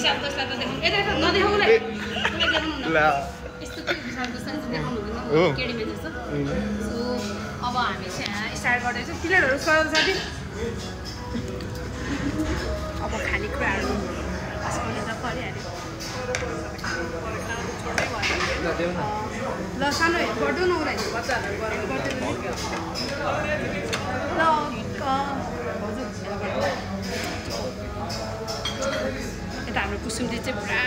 विशाल दोस्लाई त देखाउँ यता नदेखाउनुलाई ल यस्तो के विशाल दोस्लाई चाहिँ देखाउनु हुँदैन केडीमा जस्तो सो अब हामी चाहिँ स्टार्ट गर्दैछौँ प्लेटहरू सर साथी अब खानेकुराहरू अस्काउने त परिहाल्यो ल सानो गर्दो न उसलाई ल यता हाम्रो कुसुमले चाहिँ पुरा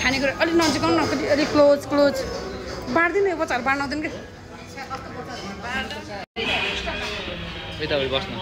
खानेकुरा अलिक नजिकाउनु न अलिक क्लोज बाँड्दिनु यो बच्चाहरू बाँड्न आउँदैन क्या यतापट्टि बस्नु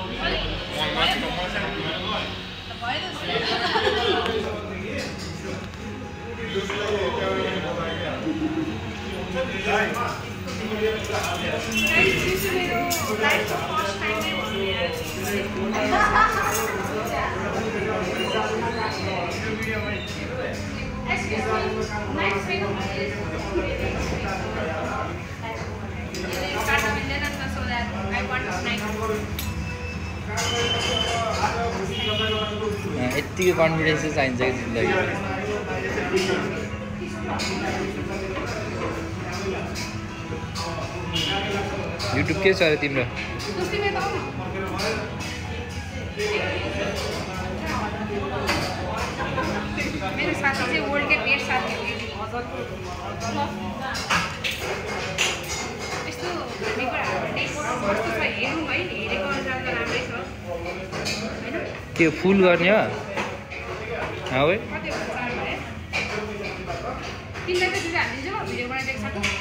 यतिकै कन्फिडेन्स चाहिन्छ कि जिन्दगी युट्युब के छ अरे तिम्रो मेरो साथी चाहिँ वर्ल्डकै बेस्ट साथी हो यस्तो खानेकुराहरू कस्तो छ हेरौँ है हेरेको अनुसार त राम्रै छ होइन त्यो फुल गर्ने हो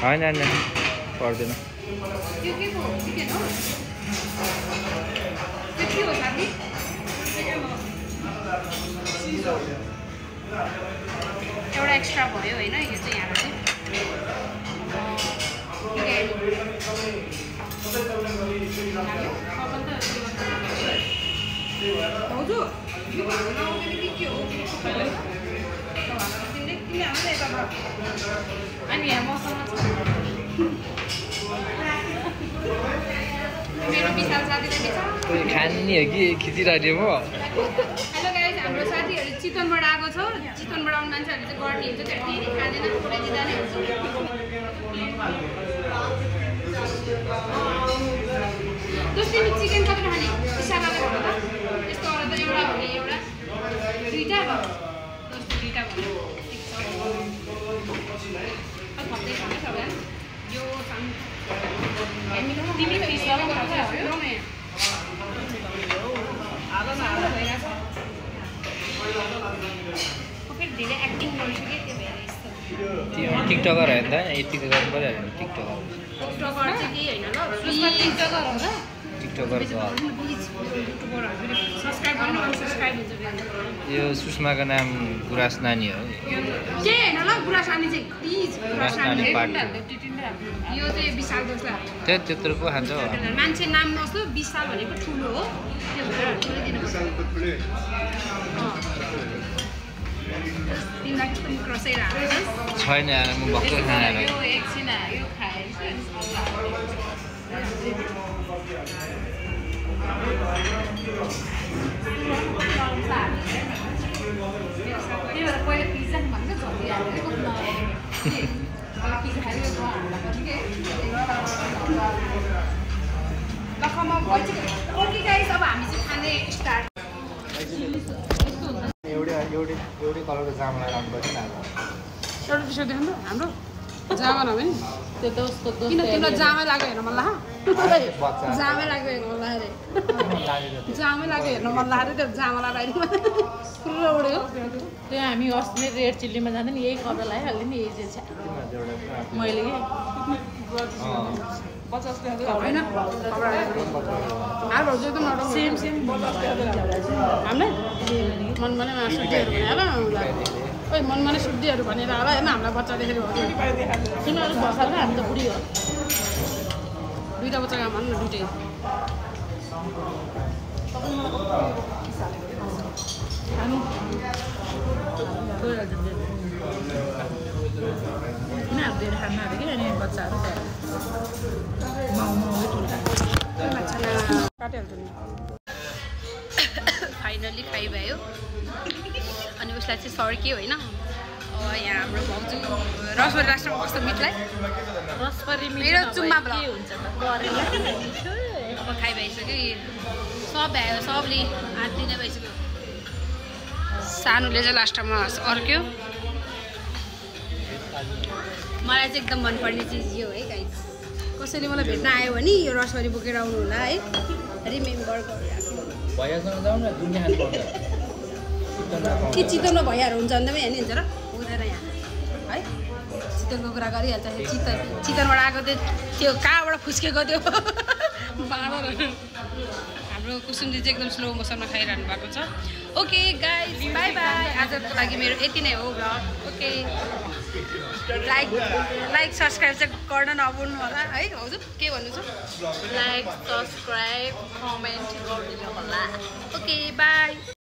होइन पर्दैन त्यो के को चिकन हो त्यो के हो साथी एउटा एक्स्ट्रा भयो होइन यो चाहिँ यहाँ चाहिँ भाउजू यो भाउ नआउँदैन कि के हो अनि यहाँ मसँग मेरो विशाल साथीले खाने हो कि खिचिरहेको म हेलो गाइज हाम्रो साथीहरू चितवनबाट आएको छ चितवनबाट आउने मान्छेहरूले चाहिँ गर्ने हुन्छ त्यो फेरि खाँदैन पुऱ्याइदिँदा नै हुन्छ जस्तै चिकन कति खाने इसाराले भन्नु त यस्तो अरू त एउटा भने एउटा दुईवटा भयो जस्तो दुईवटा भयो ठिक छ भन्दै खाने सबैजना यो तिमी फिस फेरि धेरै एक्टिङ गरिसकेँ त्यो भएर त्यो टिकटकर होइन त यतिको गर्नु पऱ्यो टिकटकर टिकटकर चाहिँ केही होइन ल टिकटकर हो र टिकटकर यो सुषमाको नाम गुराँस नानी हो केही होइन ल गुराँस नानी चाहिँ प्लिज गुराँस नानी यो चाहिँ विशाल दोस्लाई त्यत्रो पो खान्छ मान्छे नाम नसो विशाल भनेको ठुलो हो त्यो भएर ठुलो दिनुपर्छ छैन म भक्कै खाना एकछिन यो खाएँ पहिले पिज्जा भन्छ ओके गाइस अब हामी चाहिँ खाने स्टार्ट एउटै कलरको जामलाई राख्नुपर्छ नि एउटा विषय देख्नु हाम्रो जामा नभए नि त्यो त उसको किन तिम्रो जामै लाग्यो हेर्न मन लाग्यो जामै लाग्यो हेर्न मन लाग्यो अरे जामै लाग्यो हेर्न मन लाग्यो त्यो जामालाई बाहिर पुरो उड्यो त्यो हामी अस्ति नै रेड चिल्लीमा जाँदा नि यही कपडा लगाइहाल्यो नि यही चाहिँ मैले कि 50 होइन हाल भाउजू एकदम सेम हामीले मनमा नै सुड्डीहरू भनेर ओइ मनमा नै सुड्डीहरू भनेर होला होइन हामीलाई बच्चा देखेर किन अलिक भर्खर हामी त बुढी हो दुईवटा बच्चा काम भन्नु न दुइटै उनीहरू धेरै खानाहरू कि अनि बच्चाहरू काटिहाल्छ नि फाइनल्ली खाइ भयो अनि गाइसलाई चाहिँ सर्क्यो होइन। यहाँ हाम्रो भाउजू रसभरी लास्टमा कस्तो मिठलाई रसभरी मेरो चुम्मा ब्लग हुन्छ त गरेर अब खाइ भइसक्यो। सब भ्यायो, सबले आँटी नै भइसक्यो। सानोले चाहिँ लास्टमा अर्क्यो। मलाई चाहिँ एकदम मनपर्ने चिज यो है गाइस। कसैले मलाई भेट्न आयो भने यो रसभरी बोकेर आउनु होला है, रिमेम्बर गरिराख्नु। भैयासँग जाउँ न, दुनिया खानु पर्छ के चितवनमा भइहाल्यो हुन्छ अन्त हेर्ने हुन्छ र हुँदैन यहाँ है। चितवनको कुरा गरिहाल्छ। चितवनबाट आएको त्यो कहाँबाट फुस्केको त्यो बाँदरहरू। हाम्रो कुसुमजी चाहिँ एकदम स्लो मोसनमा खाइरहनु भएको छ। Okay guys, by by. आजको लागि मेरो यति नै हो भ्लग। ओके, लाइक सब्सक्राइब चाहिँ गर्न नभुल्नु होला है। हजुर के भन्नु छ? लाइक सब्सक्राइब कमेन्ट गरिदिनु होला। Okay by.